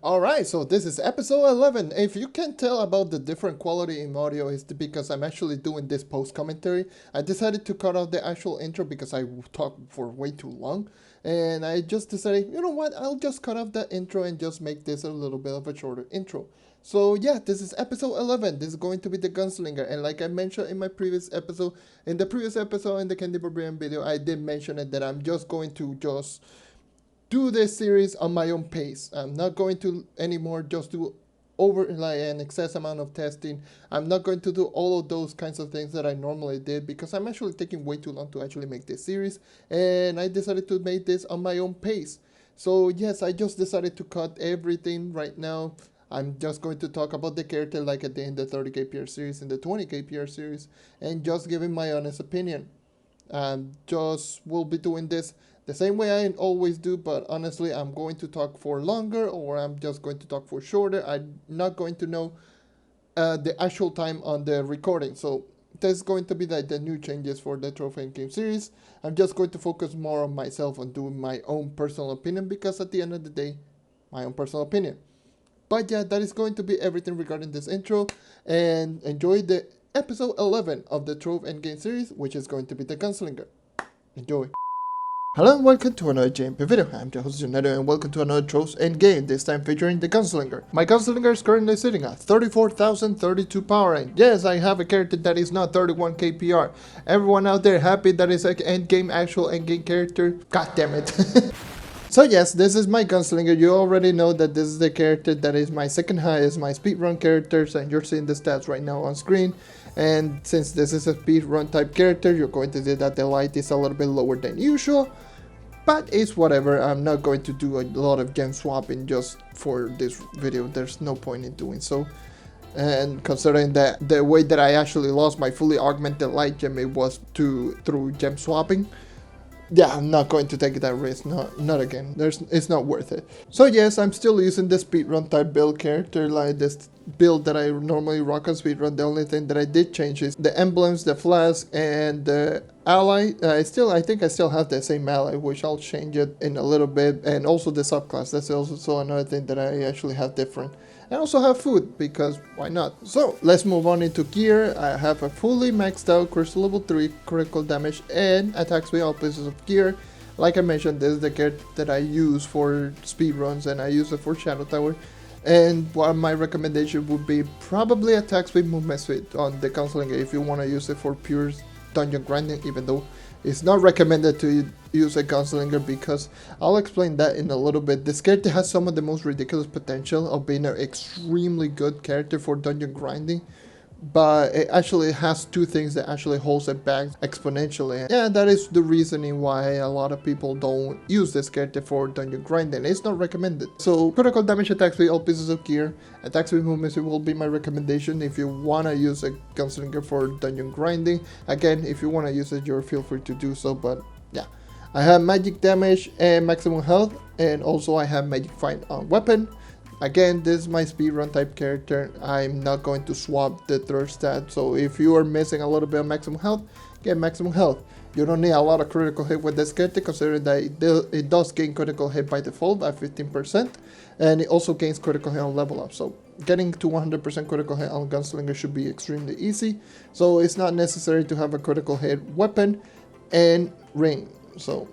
Alright, so this is episode 11. If you can tell about the different quality in audio, it's because I'm actually doing this post commentary. I decided to cut off the actual intro because I talked for way too long. And I just decided, you know what, I'll just cut off the intro and just make this a little bit of a shorter intro. So yeah, this is episode 11. This is going to be the Gunslinger. And like I mentioned in my previous episode, in the Candy Barbarian video, I did mention it that I'm just going to do this series on my own pace. I'm not going to anymore just do over like an excess amount of testing. I'm not going to do all of those kinds of things that I normally did because I'm actually taking way too long to actually make this series, and I decided to make this on my own pace. So yes, I just decided to cut everything right now. I'm just going to talk about the character like I did in the 30k PR series and the 20k PR series, and just giving my honest opinion. Just will be doing this the same way I always do, but honestly, I'm going to talk for longer or I'm just going to talk for shorter. I'm not going to know the actual time on the recording. So there's going to be like the new changes for the Trove game series. I'm just going to focus more on myself and doing my own personal opinion because at the end of the day, my own personal opinion. But yeah, that is going to be everything regarding this intro, and enjoy the episode 11 of the Trove Endgame series, which is going to be the Gunslinger. Enjoy. Hello and welcome to another JNMG video. I'm your host JonNario and welcome to another Trove's Endgame, this time featuring the Gunslinger. My Gunslinger is currently sitting at 34,032 power, and yes, I have a character that is not 31k PR. Everyone out there happy that is an endgame, actual endgame character? God damn it. So yes, this is my Gunslinger. You already know that this is the character that is my second highest, my speedrun characters, and you're seeing the stats right now on screen. And since this is a speedrun type character, you're going to see that the light is a little bit lower than usual. But it's whatever, I'm not going to do a lot of gem swapping just for this video. There's no point in doing so. And considering that the way that I actually lost my fully augmented light gem, it was through gem swapping. Yeah, I'm not going to take that risk, not again. It's not worth it. So yes, I'm still using the speedrun type build character, like this build that I normally rock on speedrun. The only thing that I did change is the emblems, the flask, and the ally. I think I still have the same ally, which I'll change it in a little bit, and also the subclass. That's also another thing that I actually have different. I also have food, because why not? So, let's move on into gear. I have a fully maxed out Crystal level 3 critical damage and attacks with all pieces of gear. Like I mentioned, this is the gear that I use for speedruns and I use it for Shadow Tower. And what my recommendation would be probably attacks with movement speed on the Gunslinger if you want to use it for pure dungeon grinding, even though it's not recommended to use a Gunslinger because I'll explain that in a little bit. This character has some of the most ridiculous potential of being an extremely good character for dungeon grinding, but it actually has two things that actually holds it back exponentially. Yeah, that is the reasoning why a lot of people don't use this character for dungeon grinding. It's not recommended. So critical damage attacks with all pieces of gear, attacks with movement will be my recommendation if you want to use a Gunslinger for dungeon grinding. Again, if you want to use it, you're feel free to do so, but yeah. I have magic damage and maximum health, and also I have magic fight on weapon. Again, this is my speedrun type character. I'm not going to swap the third stat, so if you are missing a little bit of maximum health, get maximum health. You don't need a lot of critical hit with this character, considering that it does gain critical hit by default at 15%, and it also gains critical hit on level up. So getting to 100% critical hit on Gunslinger should be extremely easy. So it's not necessary to have a critical hit weapon and ring. So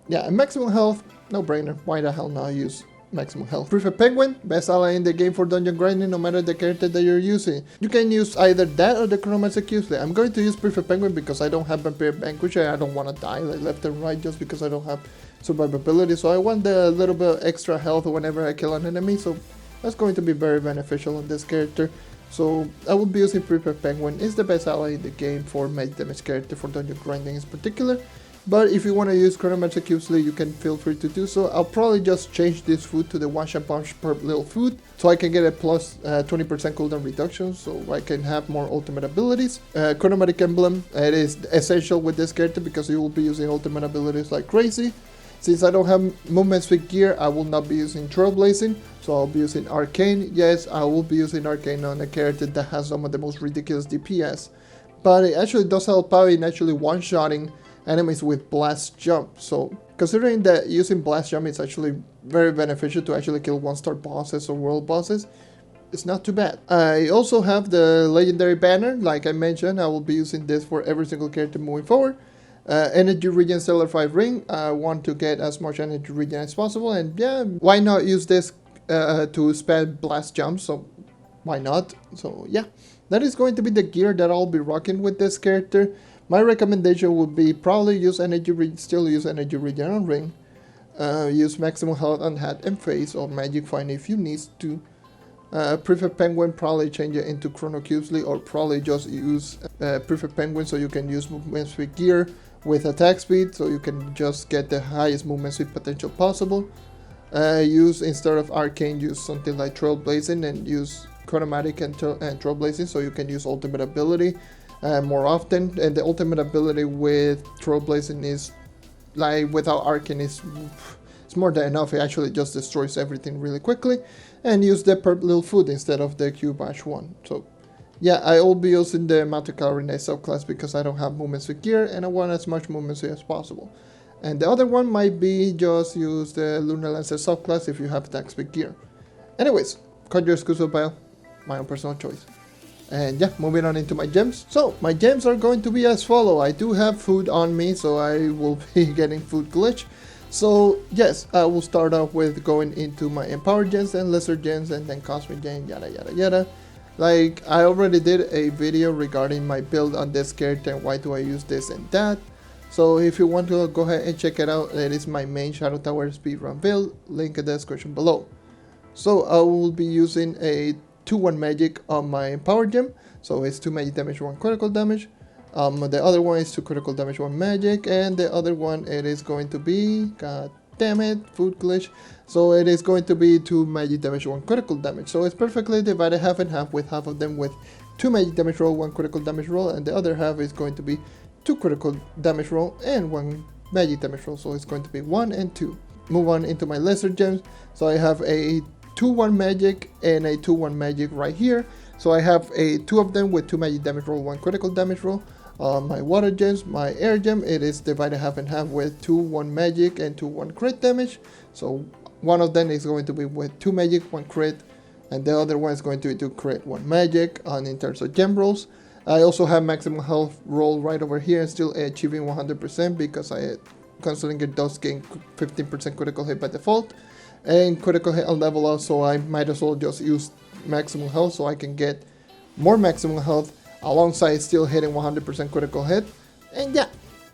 yeah, and maximum health, no brainer. Why the hell not use maximum health? Prefect Penguin, best ally in the game for dungeon grinding no matter the character that you're using. You can use either that or the Chronomancer Cusley. I'm going to use Prefect Penguin because I don't have Vampire Vanquisher. I don't want to die like left and right just because I don't have survivability. So I want the little bit of extra health whenever I kill an enemy. So that's going to be very beneficial on this character. So I will be using Prefect Penguin. It's the best ally in the game for magic damage character for dungeon grinding in particular. But if you want to use Chronomancer Cusley, you can feel free to do so. I'll probably just change this food to the one-shot punch per little food, so I can get a plus 20% cooldown reduction, so I can have more ultimate abilities. Chronomatic Emblem, it is essential with this character because you will be using ultimate abilities like crazy. Since I don't have movement speed gear, I will not be using Trailblazing, so I'll be using Arcane. Yes, I will be using Arcane on a character that has some of the most ridiculous DPS, but it actually does help out in actually one-shotting enemies with blast jump. So considering that using blast jump is actually very beneficial to actually kill 1-star bosses or world bosses, it's not too bad. I also have the legendary banner. Like I mentioned, I will be using this for every single character moving forward. Energy regen Stellar 5 ring. I want to get as much energy regen as possible, and yeah, why not use this to spam blast jumps? So why not? So yeah, that is going to be the gear that I'll be rocking with this character. My recommendation would be probably use still use energy regen on ring. Use maximum health on hat and face, or magic find if you need to. Prefect Penguin, probably change it into Chrono Cubesly, or probably just use Prefect Penguin so you can use movement speed gear with attack speed, so you can just get the highest movement speed potential possible. Use, instead of Arcane, use something like Trailblazing, and use Chronomatic and Trailblazing so you can use ultimate ability more often. And the ultimate ability with Trailblazing is, like, without Arcane, it's more than enough. It actually just destroys everything really quickly. And use the purple food instead of the Q-Bash one. So yeah, I will be using the Mountain Cavalry Knight subclass because I don't have movement speed gear and I want as much movement speed as possible. And the other one might be just use the Lunar Lancer subclass if you have attack speed gear. Anyways, cut your exclusive pile, my own personal choice. And yeah, moving on into my gems. So my gems are going to be as follow. I do have food on me, so I will be getting food glitch. So yes, I will start off with going into my Empower Gems and Lesser Gems and then Cosmic Gem, yada yada yada. Like, I already did a video regarding my build on this character and why do I use this and that. So if you want to go ahead and check it out, it is my main Shadow Tower speedrun build, link in the description below. So I will be using a 2-1 magic on my Empower Gem, so it's 2 magic damage, 1 critical damage. The other one is 2 critical damage, 1 magic, and the other one it is going to be, god damn it, food glitch. So it is going to be 2 magic damage, 1 critical damage. So it's perfectly divided half and half, with half of them with 2 magic damage roll, 1 critical damage roll, and the other half is going to be 2 critical damage roll and 1 magic damage roll. So it's going to be 1 and 2. Move on into my lesser gems. So I have a 2-1 magic and a 2-1 magic right here. So I have 2 of them with 2 magic damage roll, 1 critical damage roll. My water gems, my air gem, it is divided half and half with 2-1 magic and 2-1 crit damage. So one of them is going to be with 2 magic, 1 crit, and the other one is going to be 2 crit, 1 magic. In terms of gem rolls, I also have maximum health roll right over here and still achieving 100% because Gunslinger does gain 15% critical hit by default and critical hit on level up, so I might as well just use maximum health so I can get more maximum health alongside still hitting 100% critical hit. And yeah,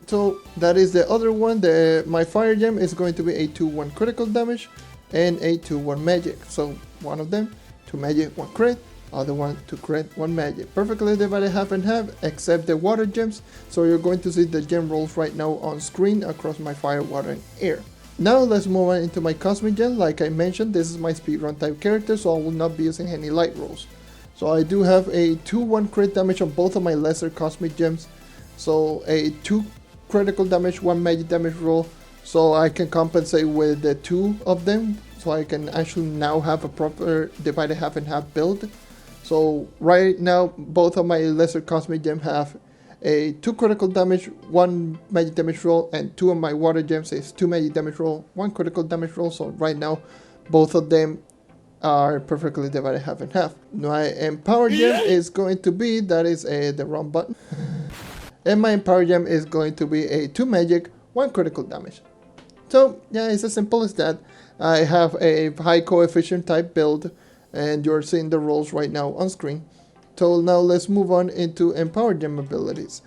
so that is the other one. My fire gem is going to be a 2-1 critical damage and a 2-1 magic. So one of them 2 magic, 1 crit, other one 2 crit, 1 magic. Perfectly divided half and half except the water gems. So you're going to see the gem rolls right now on screen across my fire, water, and air. Now let's move on into my cosmic gem. Like I mentioned, this is my speedrun type character, so I will not be using any light rolls. So I do have a 2-1 crit damage on both of my lesser cosmic gems. So a 2 critical damage, 1 magic damage roll. So I can compensate with the 2 of them. So I can actually now have a proper divided half and half build. So right now both of my lesser cosmic gems have a 2 critical damage, 1 magic damage roll, and 2 of my water gems is 2 magic damage roll, 1 critical damage roll. So right now both of them are perfectly divided half and half. My Empower Gem is going to be, that is the wrong button. And my Empower Gem is going to be a 2 magic, 1 critical damage. So yeah, it's as simple as that. I have a high coefficient type build and you're seeing the rolls right now on screen. So now let's move on into Empower Gem abilities.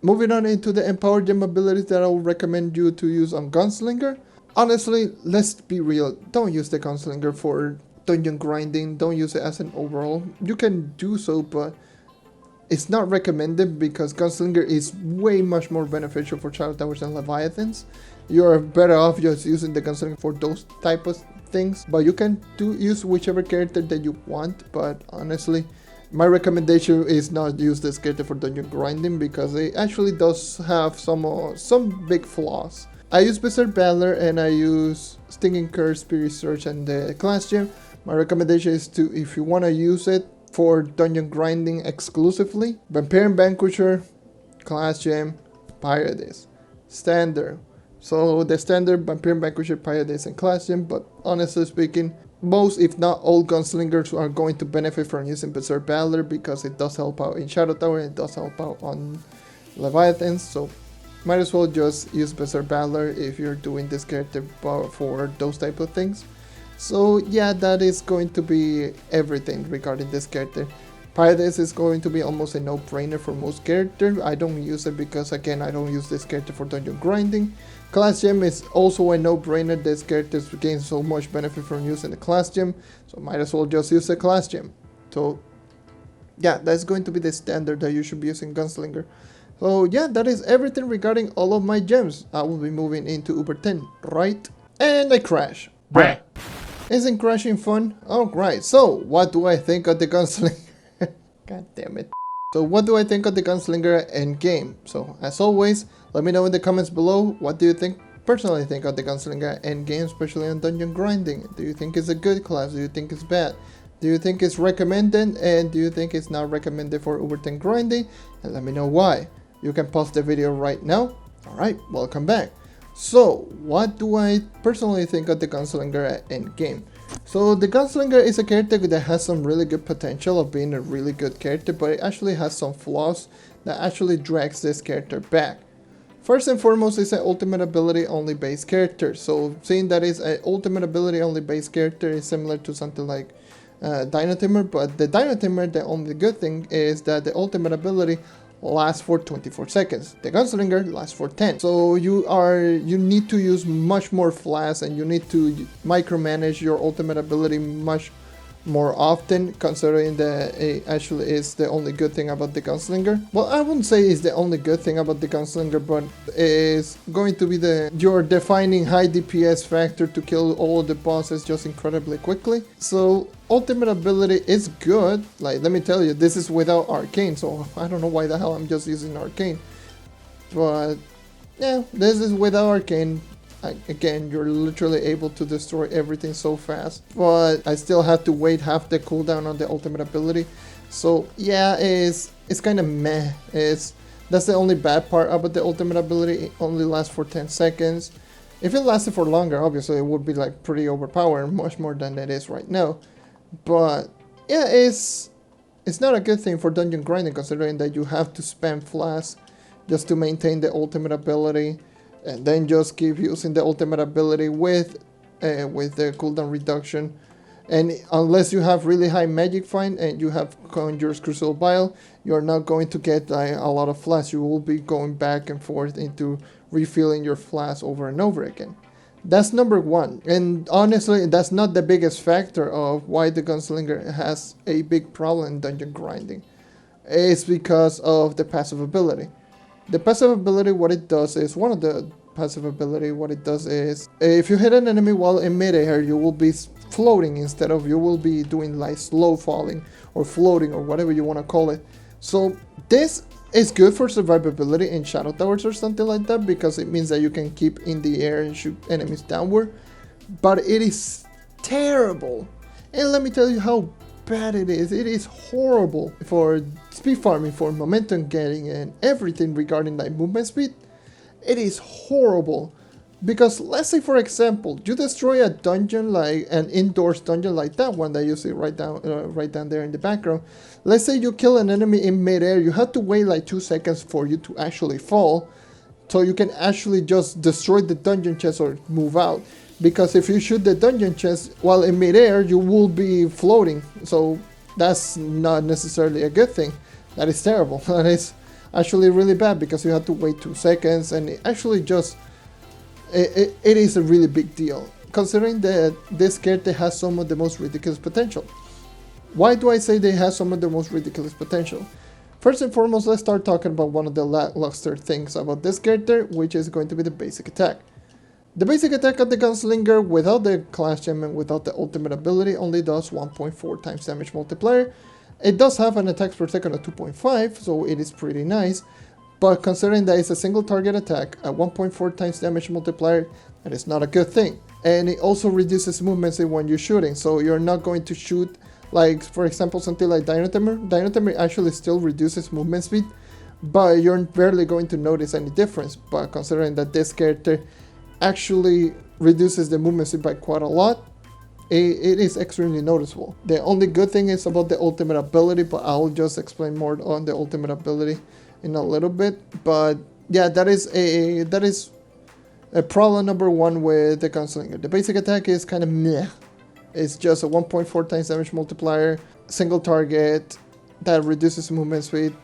Moving on into the Empower Gem abilities that I will recommend you to use on Gunslinger. Honestly, let's be real, don't use the Gunslinger for dungeon grinding, don't use it as an overall. You can do so, but it's not recommended because Gunslinger is way much more beneficial for Shadow Towers and Leviathans. You're better off just using the Gunslinger for those type of things, but you can use whichever character that you want. But honestly, my recommendation is not use this character for dungeon grinding because it actually does have some big flaws. I use Berserk Battler and I use Stinging Curse, Spirit Search, and the class gem. My recommendation is to, if you want to use it for dungeon grinding exclusively, Vampire Vanquisher, class gem, Pirate is. standard. So the standard Vampire Vanquisher, Paladins, and Class Gem, but honestly speaking, most if not all gunslingers are going to benefit from using Berserk Battler because it does help out in Shadow Tower and it does help out on Leviathans, so might as well just use Berserk Battler if you're doing this character for those type of things. So yeah, that is going to be everything regarding this character. Paladins is going to be almost a no-brainer for most characters. I don't use it because again I don't use this character for dungeon grinding. Class Gem is also a no-brainer. This character gains so much benefit from using the Class Gem, so might as well just use the Class Gem. So yeah, that's going to be the standard that you should be using Gunslinger. So yeah, that is everything regarding all of my gems. I will be moving into Uber 10, right? And I crash. Bruh. Isn't crashing fun? Alright, so what do I think of the Gunslinger? God damn it. So what do I think of the Gunslinger endgame? So as always, let me know in the comments below, what do you personally think of the Gunslinger endgame, especially on dungeon grinding? Do you think it's a good class? Do you think it's bad? Do you think it's recommended? And do you think it's not recommended for Uber 10 grinding? And let me know why. You can pause the video right now. Alright, welcome back. So, what do I personally think of the Gunslinger endgame? So, the Gunslinger is a character that has some really good potential of being a really good character, but it actually has some flaws that actually drags this character back. First and foremost, it's an ultimate ability only based character. So, seeing that it's an ultimate ability only based character is similar to something like Dynatimber, but the Dynatimber, the only good thing is that the ultimate ability lasts for 24 seconds. The Gunslinger lasts for 10. So you need to use much more flasks and you need to micromanage your ultimate ability much more often, considering that it actually is the only good thing about the Gunslinger. Well, I wouldn't say it's the only good thing about the Gunslinger, but it's going to be your defining high DPS factor to kill all the bosses just incredibly quickly. So ultimate ability is good. Like, let me tell you, this is without Arcane, so I don't know why the hell I'm just using Arcane. But yeah, this is without Arcane. Again, you're literally able to destroy everything so fast, but I still have to wait half the cooldown on the ultimate ability. So yeah, it's kind of meh. That's the only bad part about the ultimate ability. It only lasts for 10 seconds. If it lasted for longer, obviously it would be like pretty overpowered, much more than it is right now. But yeah, it's not a good thing for dungeon grinding, considering that you have to spam flasks just to maintain the ultimate ability, and then just keep using the ultimate ability with the cooldown reduction. And unless you have really high magic find and you have Conjurer's Crucible Vial, you're not going to get a lot of flasks. You will be going back and forth into refilling your flasks over and over again. That's number one. And honestly, that's not the biggest factor of why the Gunslinger has a big problem in dungeon grinding. It's because of the passive ability. The passive ability, what it does is, if you hit an enemy while in midair, you will be floating instead of, you will be doing like slow falling or floating or whatever you want to call it. So this is good for survivability in Shadow Towers or something like that, because it means that you can keep in the air and shoot enemies downward. But it is terrible. And let me tell you how bad it is. It is horrible for speed farming, for momentum getting, and everything regarding like movement speed. It is horrible, because let's say for example you destroy a dungeon, like an indoors dungeon like that one that you see right down there in the background. Let's say you kill an enemy in midair, you have to wait like 2 seconds for you to actually fall, so you can actually just destroy the dungeon chest or move out. Because if you shoot the dungeon chest while in midair, you will be floating. So that's not necessarily a good thing. That is terrible. That is actually really bad, because you have to wait 2 seconds, and it actually just it is a really big deal, considering that this character has some of the most ridiculous potential. Why do I say they have some of the most ridiculous potential? First and foremost, let's start talking about one of the lackluster things about this character, which is going to be the basic attack. The basic attack of the Gunslinger without the Class Gem and without the ultimate ability only does 1.4 times damage multiplier. It does have an attack per second of 2.5, so it is pretty nice. But considering that it's a single target attack at 1.4 times damage multiplier, that is not a good thing. And it also reduces movement speed when you're shooting, so you're not going to shoot, like for example something like Dynatimber. Dynatimber actually still reduces movement speed, but you're barely going to notice any difference. But considering that this character actually reduces the movement speed by quite a lot, it is extremely noticeable. The only good thing is about the ultimate ability, but I'll just explain more on the ultimate ability in a little bit. But yeah, that is a problem number one with the Gunslinger. The basic attack is kind of meh. It's just a 1.4 times damage multiplier, single target that reduces movement speed.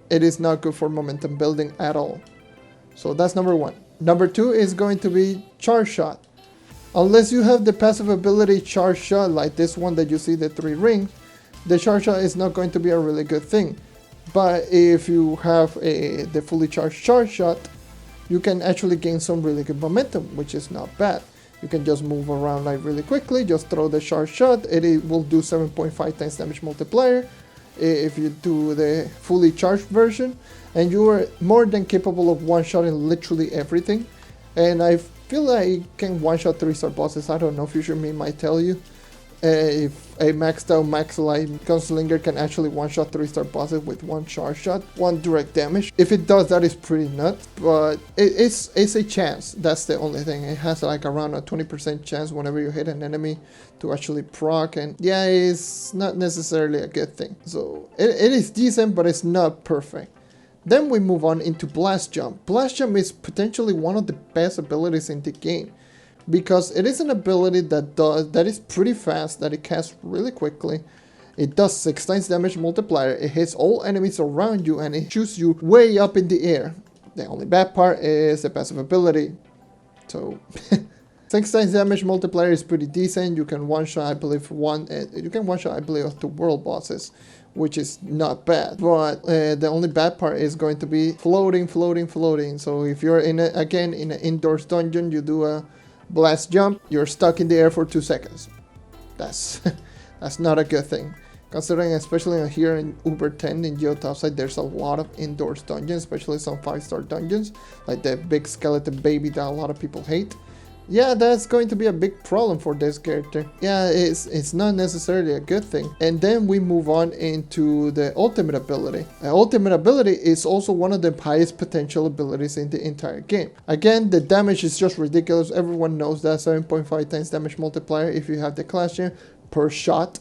It is not good for momentum building at all. So that's number one. Number two is going to be Charge Shot. Unless you have the passive ability Charge Shot, like this one that you see, the 3 rings, the Charge Shot is not going to be a really good thing. But if you have the fully charged Charge Shot, you can actually gain some really good momentum, which is not bad. You can just move around like really quickly, just throw the Charge Shot, it will do 7.5 times damage multiplier if you do the fully charged version, and you are more than capable of one-shotting literally everything. And I feel like you can one-shot 3-star bosses. I don't know, Future Me might tell you. If a maxed out max light Gunslinger can actually one-shot 3-star bosses with one charge shot, one direct damage. If it does, that is pretty nuts, but it's a chance. That's the only thing. It has like around a 20% chance whenever you hit an enemy to actually proc, and yeah, it's not necessarily a good thing. So it is decent, but it's not perfect. Then we move on into Blast Jump. Blast Jump is potentially one of the best abilities in the game, because it is an ability that is pretty fast, that it casts really quickly. It does 6 times damage multiplier, it hits all enemies around you, and it shoots you way up in the air. The only bad part is the passive ability. So 6 times damage multiplier is pretty decent. You can one-shot, I believe, up to world bosses, which is not bad. But the only bad part is going to be floating. So if you're in an indoors dungeon, you do a Blast Jump, you're stuck in the air for 2 seconds. That's not a good thing. Considering, especially here in Uber 10 in Geotopside, there's a lot of indoors dungeons, especially some 5-star dungeons, like the big skeleton baby that a lot of people hate. Yeah, that's going to be a big problem for this character. Yeah, it's not necessarily a good thing. And then we move on into the ultimate ability. The ultimate ability is also one of the highest potential abilities in the entire game. Again, the damage is just ridiculous. Everyone knows that 7.5 times damage multiplier if you have the class chain per shot.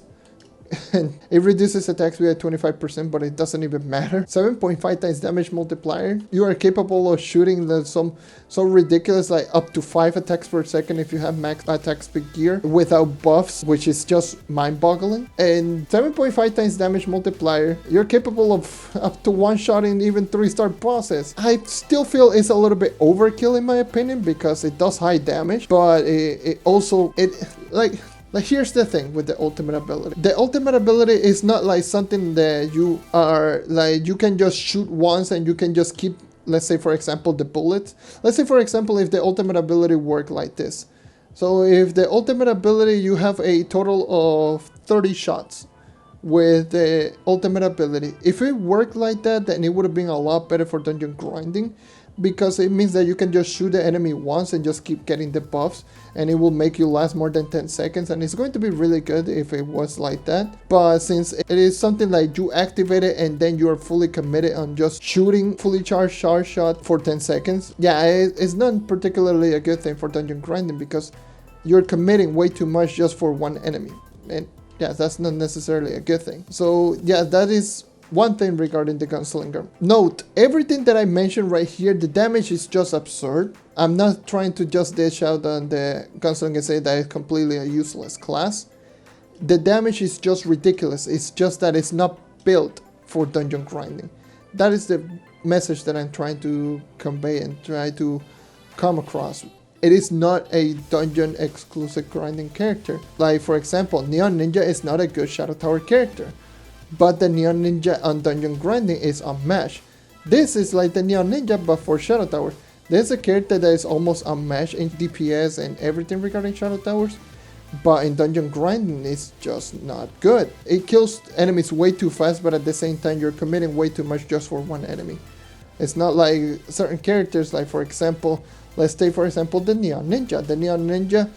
And it reduces attack speed at 25%, but it doesn't even matter. 7.5 times damage multiplier. You are capable of shooting some ridiculous, like up to 5 attacks per second if you have max attack speed gear without buffs, which is just mind-boggling. And 7.5 times damage multiplier, you're capable of up to one-shotting even 3-star bosses. I still feel it's a little bit overkill in my opinion, because it does high damage, but it also like, here's the thing with the ultimate ability. The ultimate ability is not like something that you are like, you can just shoot once and you can just keep, let's say for example, the bullets. Let's say for example, if the ultimate ability worked like this. So if the ultimate ability, you have a total of 30 shots with the ultimate ability. If it worked like that, then it would have been a lot better for dungeon grinding, because it means that you can just shoot the enemy once and just keep getting the buffs, and it will make you last more than 10 seconds, and it's going to be really good if it was like that. But since it is something like you activate it and then you are fully committed on just shooting fully charged charge shot for 10 seconds, yeah, it's not particularly a good thing for dungeon grinding, because you're committing way too much just for one enemy, and yeah, that's not necessarily a good thing. So yeah, that is one thing regarding the Gunslinger. Note, everything that I mentioned right here, the damage is just absurd. I'm not trying to just dish out on the Gunslinger and say that it's completely a useless class. The damage is just ridiculous. It's just that it's not built for dungeon grinding. That is the message that I'm trying to convey and try to come across. It is not a dungeon exclusive grinding character. Like for example, Neon Ninja is not a good Shadow Tower character, but the Neon Ninja on dungeon grinding is unmatched. This is like the Neon Ninja but for Shadow Tower. There's a character that is almost unmatched in DPS and everything regarding Shadow Towers, but in dungeon grinding it's just not good. It kills enemies way too fast, but at the same time you're committing way too much just for one enemy. It's not like certain characters, like for example, let's take for example the Neon Ninja. The Neon Ninja,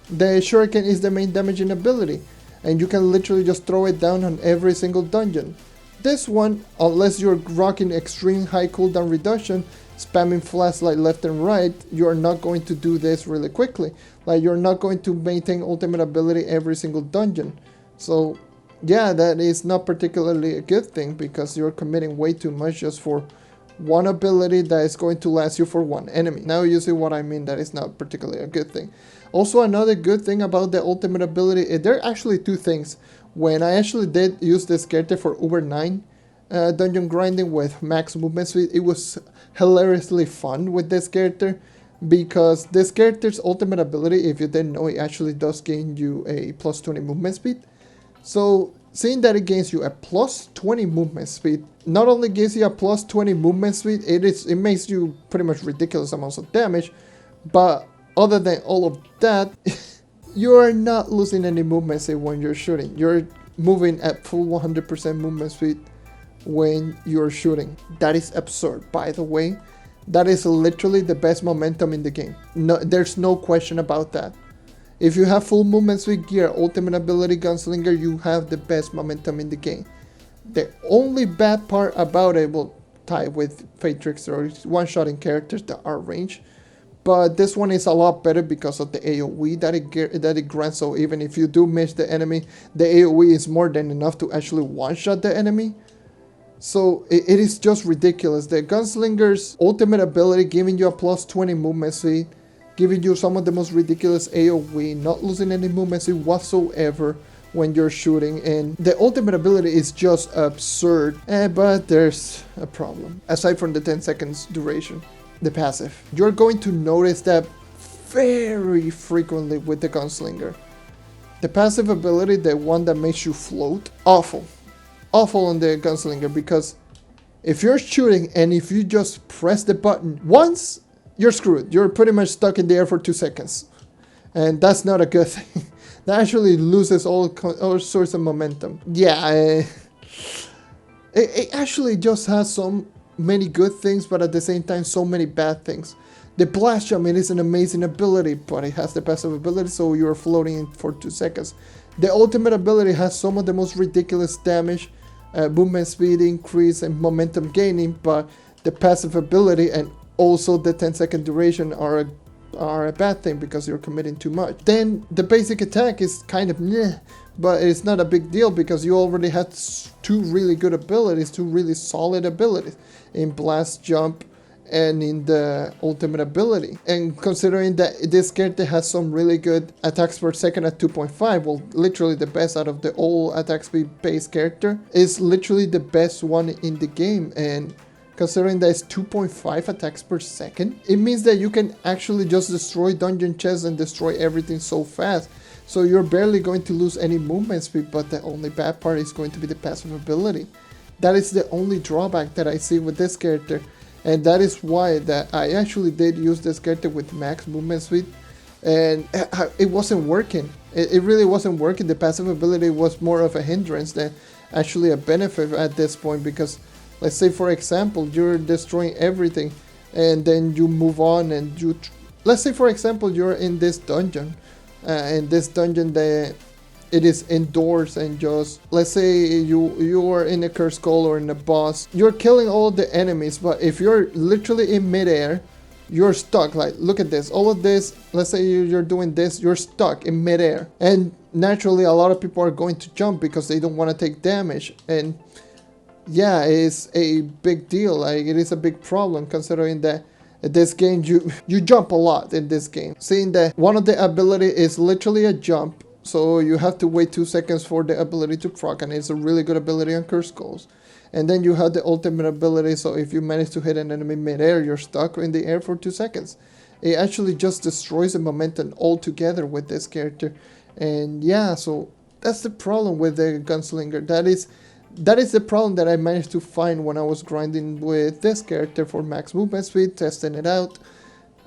the Shuriken is the main damaging ability, and you can literally just throw it down on every single dungeon. This one, unless you're rocking extreme high cooldown reduction, spamming flashlight left and right, you're not going to do this really quickly. Like, you're not going to maintain ultimate ability every single dungeon. So yeah, that is not particularly a good thing, because you're committing way too much just for one ability that is going to last you for one enemy. Now you see what I mean, that is not particularly a good thing. Also, another good thing about the ultimate ability, there are actually two things. When I actually did use this character for Uber 9 dungeon grinding with max movement speed, it was hilariously fun with this character, because this character's ultimate ability, if you didn't know, it actually does gain you a plus 20 movement speed. So seeing that it gains you a plus 20 movement speed, not only gives you a plus 20 movement speed, it makes you pretty much ridiculous amounts of damage, but other than all of that, you are not losing any movement speed when you're shooting. You're moving at full 100% movement speed when you're shooting. That is absurd, by the way. That is literally the best momentum in the game. No, there's no question about that. If you have full movement speed gear, ultimate ability Gunslinger, you have the best momentum in the game. The only bad part about it will tie with Fate Trickster or one-shotting characters that are ranged. But this one is a lot better because of the AoE that it grants. So even if you do miss the enemy, the AoE is more than enough to actually one-shot the enemy. So it is just ridiculous. The Gunslinger's ultimate ability giving you a plus 20 movement speed, giving you some of the most ridiculous AoE, not losing any movement speed whatsoever when you're shooting, and the ultimate ability is just absurd. But there's a problem. Aside from the 10 seconds duration, the passive. You're going to notice that very frequently with the Gunslinger. The passive ability, the one that makes you float, awful on the Gunslinger, because if you're shooting and if you just press the button once, you're screwed. You're pretty much stuck in the air for 2 seconds. And that's not a good thing. That actually loses all sorts of momentum. Yeah, it actually just has so many good things, but at the same time so many bad things. The blast jump, it is an amazing ability, but it has the passive ability, so you're floating for 2 seconds. The ultimate ability has some of the most ridiculous damage, movement speed increase and momentum gaining, but the passive ability and also the 10-second duration are a bad thing because you're committing too much. Then the basic attack is kind of meh, but it's not a big deal because you already had 2 really good abilities, 2 really solid abilities in blast jump and in the ultimate ability. And considering that this character has some really good attacks per second at 2.5, well, literally the best out of the all attack speed based character, is literally the best one in the game. And considering that it's 2.5 attacks per second, it means that you can actually just destroy dungeon chests and destroy everything so fast. So you're barely going to lose any movement speed, but the only bad part is going to be the passive ability. That is the only drawback that I see with this character. And that is why that I actually did use this character with max movement speed, and it wasn't working. It really wasn't working. The passive ability was more of a hindrance than actually a benefit at this point, because let's say for example you're destroying everything and then you move on and let's say for example you're in this dungeon, it is indoors, and just let's say you are in a cursed skull or in a boss, you're killing all the enemies, but if you're literally in midair, you're stuck. Like, look at this, all of this, let's say you're doing this, you're stuck in midair, and naturally a lot of people are going to jump because they don't want to take damage. And yeah, it's a big deal. Like, it is a big problem considering that this game you jump a lot in this game. Seeing that one of the ability is literally a jump, so you have to wait 2 seconds for the ability to proc, and it's a really good ability on cursed skulls. And then you have the ultimate ability, so if you manage to hit an enemy mid-air, you're stuck in the air for 2 seconds. It actually just destroys the momentum altogether with this character. And yeah, so that's the problem with the Gunslinger. That is the problem that I managed to find when I was grinding with this character for max movement speed, testing it out.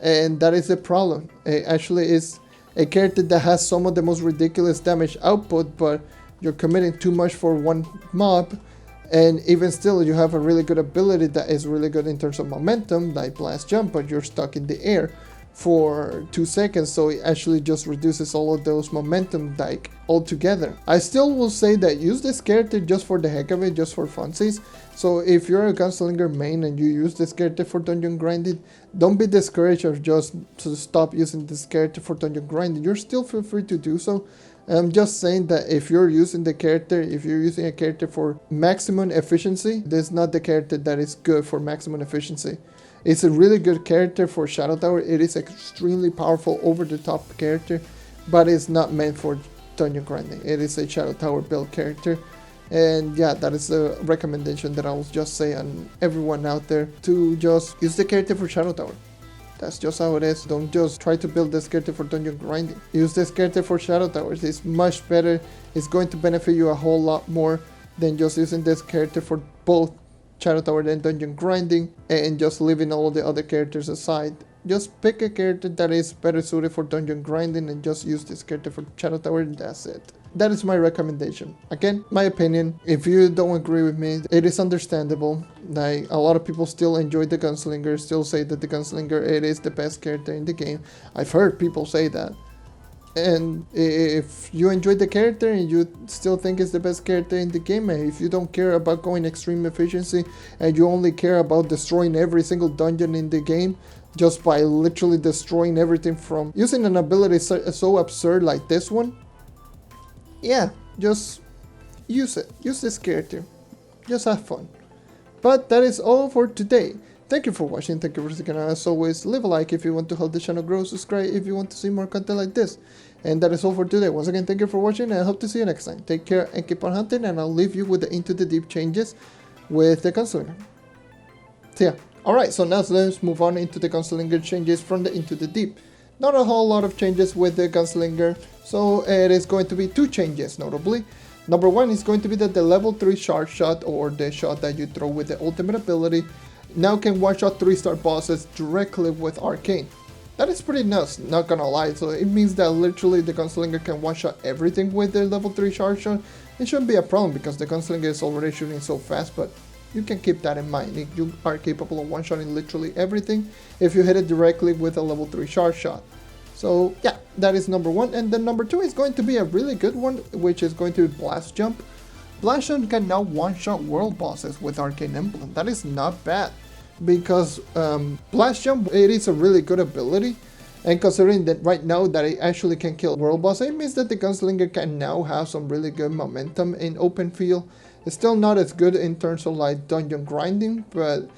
And that is the problem. It actually is a character that has some of the most ridiculous damage output, but you're committing too much for one mob, and even still you have a really good ability that is really good in terms of momentum, like blast jump, but you're stuck in the air for 2 seconds, so it actually just reduces all of those momentum like altogether. I still will say that use this character just for the heck of it, just for funsies. So if you're a Gunslinger main and you use this character for dungeon grinding, don't be discouraged or just to stop using this character for dungeon grinding. You're still feel free to do so. I'm just saying that if you're using the character, if you're using a character for maximum efficiency, this is not the character that is good for maximum efficiency. It's a really good character for Shadow Tower. It is extremely powerful, over-the-top character, but it's not meant for dungeon grinding. It is a Shadow Tower build character. And yeah, that is a recommendation that I will just say on everyone out there, to just use the character for Shadow Tower. That's just how it is. Don't just try to build this character for dungeon grinding. Use this character for Shadow Towers. It's much better. It's going to benefit you a whole lot more than just using this character for both Shadow Tower and dungeon grinding and just leaving all the other characters aside. Just pick a character that is better suited for dungeon grinding and just use this character for Shadow Tower, and that's it. That is my recommendation. Again, my opinion. If you don't agree with me, it is understandable. Like, a lot of people still enjoy the Gunslinger, still say that the Gunslinger, it is the best character in the game. I've heard people say that. And if you enjoy the character and you still think it's the best character in the game, and if you don't care about going extreme efficiency and you only care about destroying every single dungeon in the game just by literally destroying everything from using an ability so absurd like this one, yeah, just use it. Use this character. Just have fun. But that is all for today. Thank you for watching, thank you for sticking around. As always, leave a like if you want to help the channel grow, subscribe if you want to see more content like this. And that is all for today. Once again, thank you for watching, and I hope to see you next time. Take care and keep on hunting, and I'll leave you with the Into the Deep changes with the Gunslinger. So yeah, alright, so now let's move on into the Gunslinger changes from the Into the Deep. Not a whole lot of changes with the Gunslinger, so it is going to be 2 changes notably. Number 1 is going to be that the level 3 shard shot, or the shot that you throw with the ultimate ability, now can one-shot 3-star bosses directly with Arcane. That is pretty nuts, not gonna lie. So it means that literally the Gunslinger can one-shot everything with the level 3 shard shot. It shouldn't be a problem because the Gunslinger is already shooting so fast, but you can keep that in mind. You are capable of one-shotting literally everything if you hit it directly with a level 3 shard shot. So yeah, that is number 1. And then number 2 is going to be a really good one, which is going to be Blast Jump. Blast Jump can now one-shot world bosses with Arcane Emblem. That is not bad, because Blast Jump, it is a really good ability, and considering that right now that it actually can kill world boss, it means that the Gunslinger can now have some really good momentum in open field. It's still not as good in terms of like dungeon grinding, but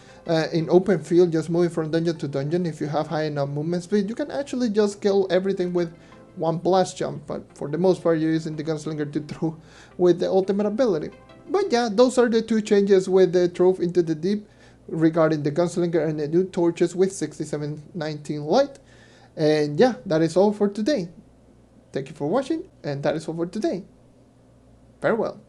in open field, just moving from dungeon to dungeon, if you have high enough movement speed, you can actually just kill everything with one Blast Jump. But for the most part, you're using the Gunslinger to throw with the ultimate ability. But yeah, those are the 2 changes with the Trove Into the Deep regarding the Gunslinger and the new torches with 6719 light. And yeah, that is all for today. Thank you for watching, and that is all for today. Farewell.